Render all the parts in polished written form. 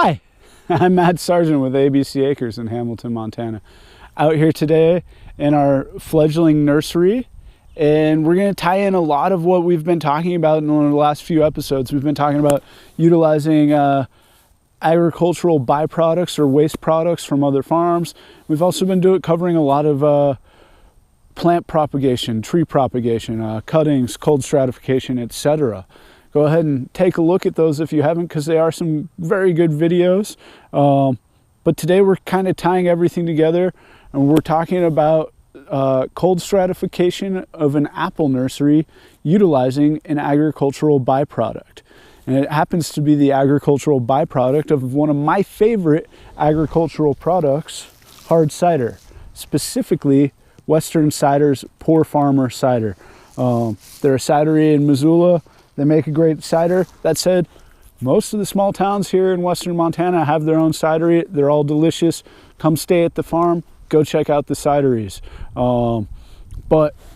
Hi, I'm Matt Sargent with ABC Acres in Hamilton, Montana. Out here today in our fledgling nursery, and we're going to tie in a lot of what we've been talking about in the last few episodes. We've been talking about utilizing agricultural byproducts or waste products from other farms. We've also been covering a lot of plant propagation, tree propagation, cuttings, cold stratification, etc. Go ahead and take a look at those if you haven't, because they are some very good videos. But today we're kind of tying everything together, and we're talking about cold stratification of an apple nursery utilizing an agricultural byproduct. And it happens to be the agricultural byproduct of one of my favorite agricultural products, hard cider, specifically Western Cider's Poor Farmer Cider. They're a cidery in Missoula. They make a great cider. That said, most of the small towns here in Western Montana have their own cidery. They're all delicious. Come stay at the farm. Go check out the cideries.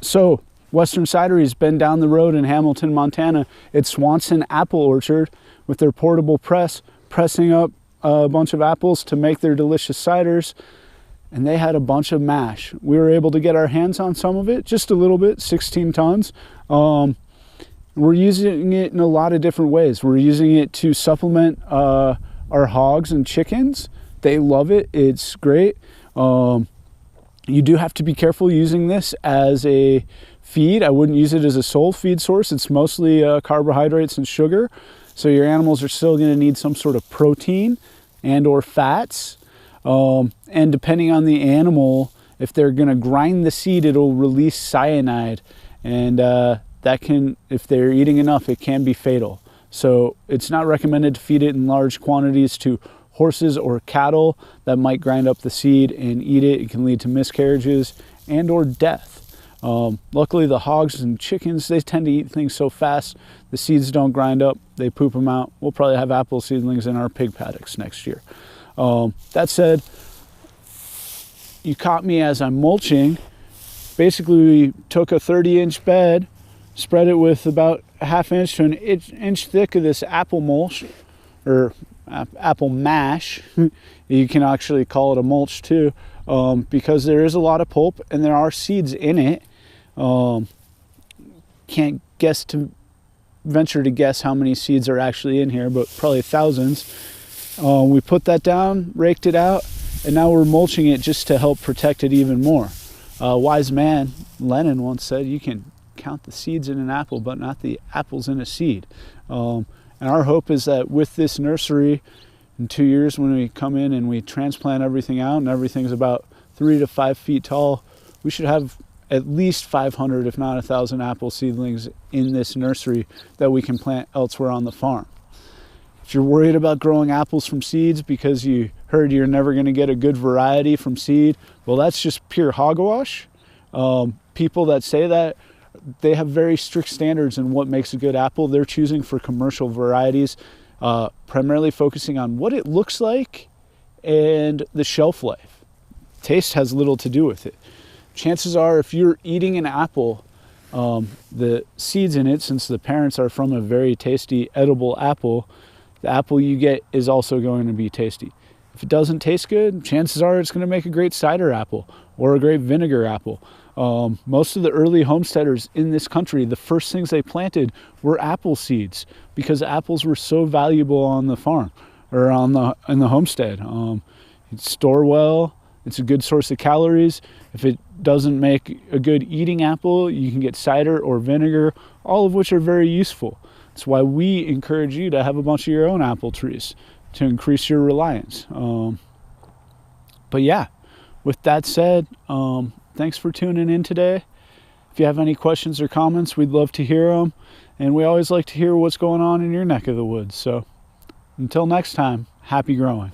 So Western Cidery's been down the road in Hamilton, Montana. It's Swanson Apple Orchard with their portable press, pressing up a bunch of apples to make their delicious ciders. And they had a bunch of mash. We were able to get our hands on some of it, just a little bit, 16 tons. We're using it in a lot of different ways. We're using it to supplement our hogs and chickens. They love it. It's great. You do have to be careful using this as a feed. I wouldn't use it as a sole feed source. It's mostly carbohydrates and sugar. So your animals are still going to need some sort of protein and or fats. And depending on the animal, if they're going to grind the seed, it'll release cyanide. And that can, if they're eating enough, it can be fatal. So it's not recommended to feed it in large quantities to horses or cattle that might grind up the seed and eat it. It can lead to miscarriages and or death. Luckily the hogs and chickens, they tend to eat things so fast, the seeds don't grind up, they poop them out. We'll probably have apple seedlings in our pig paddocks next year. That said, you caught me as I'm mulching. Basically we took a 30-inch bed, spread it with about a ½ inch to an inch thick of this apple mulch, or apple mash. You can actually call it a mulch too, because there is a lot of pulp and there are seeds in it. Can't venture to guess how many seeds are actually in here, but probably thousands. We put that down, raked it out, and now we're mulching it just to help protect it even more. Wise man Lenin once said, you can count the seeds in an apple, but not the apples in a seed. And our hope is that with this nursery, in 2 years when we come in and we transplant everything out and everything's about 3 to 5 feet tall, we should have at least 500, if not 1,000 apple seedlings in this nursery that we can plant elsewhere on the farm. If you're worried about growing apples from seeds because you heard you're never going to get a good variety from seed, well, that's just pure hogwash. People that say that, they have very strict standards in what makes a good apple. They're choosing for commercial varieties, primarily focusing on what it looks like and the shelf life. Taste has little to do with it. Chances are, if you're eating an apple, the seeds in it, since the parents are from a very tasty edible apple, the apple you get is also going to be tasty. If it doesn't taste good, chances are it's going to make a great cider apple or a great vinegar apple. Most of the early homesteaders in this country, the first things they planted were apple seeds because apples were so valuable on the farm or in the homestead. It's store well. It's a good source of calories. If it doesn't make a good eating apple, you can get cider or vinegar, all of which are very useful. That's why we encourage you to have a bunch of your own apple trees to increase your reliance. But yeah, with that said, thanks for tuning in today. If you have any questions or comments, we'd love to hear them. And we always like to hear what's going on in your neck of the woods. So until next time, happy growing.